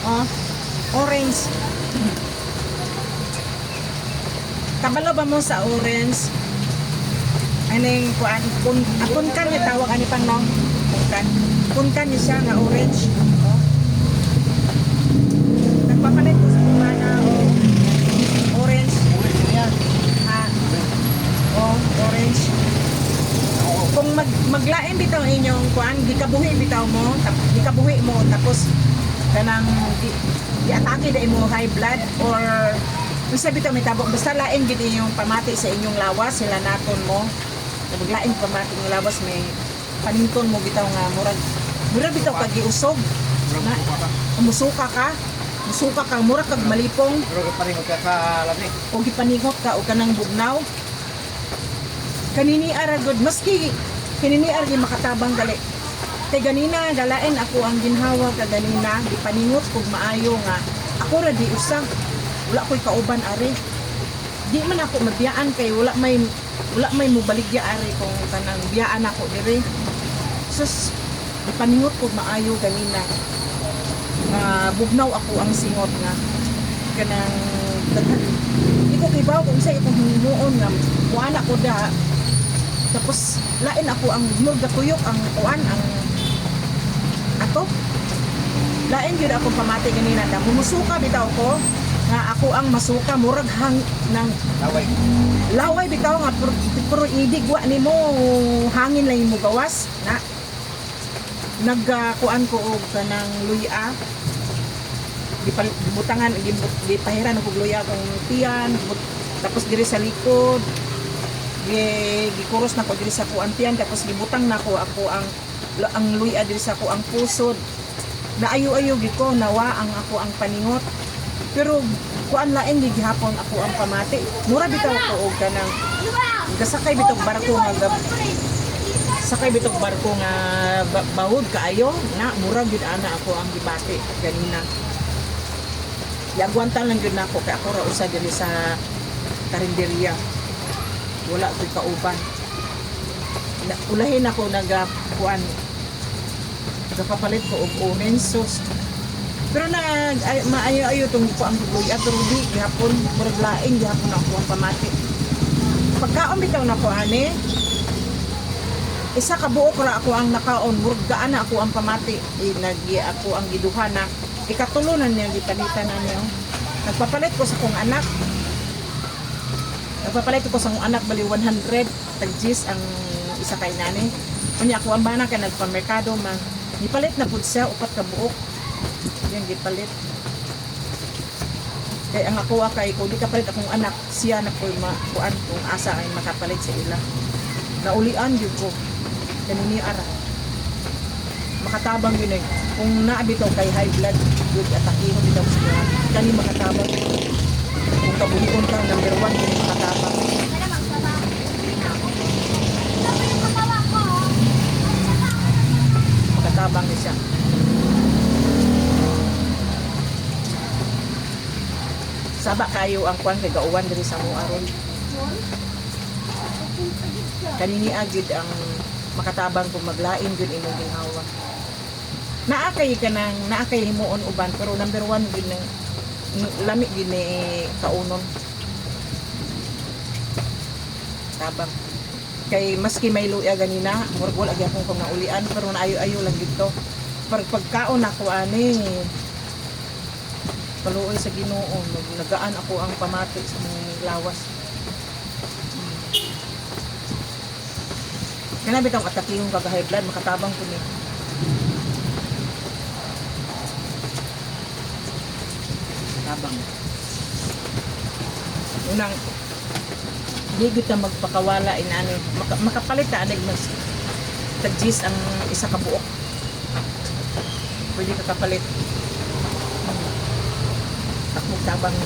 Oh, orange. Kabalo ba mo sa orange? Aning kuan punkan ni tawag ani pang no? Punkan ni siya nga orange. Oh. Nagpapalit ko sa kumana orange. Yan. Ha. Oh, orange. Kung maglain bitaw inyong kuan, gikabuhi bitaw mo, gikabuhi mo tapos kanang di atake da imo high blood or unsa bitaw may tabok basta lain gid inyong pamati sa inyong lawas sila naton mo. Naglain pamati ng lawas may paninton mo bitaw nga murag bitaw kag giusog. Na musuka ka. Musuka ka murag kag malipong. Pero pa rin magkakalam eh. O gipaningot ka o kanang bugnaw. Kanini ara good maski kanini ara gi makatabang gali. Kay ganina dalain ako ang ginhawa ka ganina gipaningot kog maayo nga ako ra di usag wala ko'y kauban ari. Di man ako mabiyaan kay wala may mobaligya ari kung kanang biyaan ako diri. Sus gipaningot kog maayo ganina. Nga bugnaw ako ang singot nga kanang daghan. Iko kibaw kung sa ikong himuon nga kuana ko da. Tapos lain ako ang murgatuyok ang kuan ang ato. Lain gyud ako pamati ganina da mumusuka bitaw ko nga ako ang masuka murag hang ng laway bitaw nga pero idig wa nimo hangin lang mo gawas na nagkuan ko og kanang luya gibutangan gipahiran og luya kung tiyan tapos diri sa likod gikuros na ko diri sa kuan tiyan tapos gibutang na ko ako ang luya diri sa ko ang pusod naayo-ayo gid ko nawa ang ako ang paningot pero kuan lain di gihapon ako ang pamati mura bitaw ko og kanang gasakay bitog barko nga sakay bitog barko nga bawod kaayo na mura gid ana ako ang gibati ganina yagwanta lang gid nako kay ako ra usa diri sa karinderya wala ko'y kauban ulahin ako nagakuan nagapapalit ko og orange sauce pero na maayo-ayo itong ko ang luya pero di gihapon murag laing gihapon ako ang pamati pagkaon bitaw na ko ani isa ka buok ra ako ang nakaon murag gaan na ako ang pamati nagi ako ang giduha na ikatulunan niya gipalitan na niya nagpapalit ko sa kong anak anak bali 100 tagjis ang isa kay nani unya ako ang bana kay nagpamerkado man gipalit na pud siya upat ka buok yan gipalit kay ang ako kay kung di kapalit akong anak siya na ko'y makuan kung asa ay makapalit sa ila naulian yun ko kanini ara makatabang yun eh kung naabitaw kay high blood yun atakihon bitaw siya kani makatabang kung kabuhion ka number 1 yun makatabang makatabang niya siya saba kayo ang kwan kay gauwan diri sa mo aron kanini agid ang makatabang kung maglain gyud imong ginhawa naakay himuon uban pero number 1 gyud nang lami gyud ni kaunon tabang kay maski may luya ganina murag wala gyapon kung naulian pero naayo-ayo lang gyud to pagkaon ako ani paluoy sa Ginoo nagaan ako ang pamati sa mga lawas kana bitong atakihong kag high blood makatabang ko ni tabang unang di kita magpakawala inani makapalit ta anig mas tagjis ang isa ka buok pwede ka kapalit takmog tabang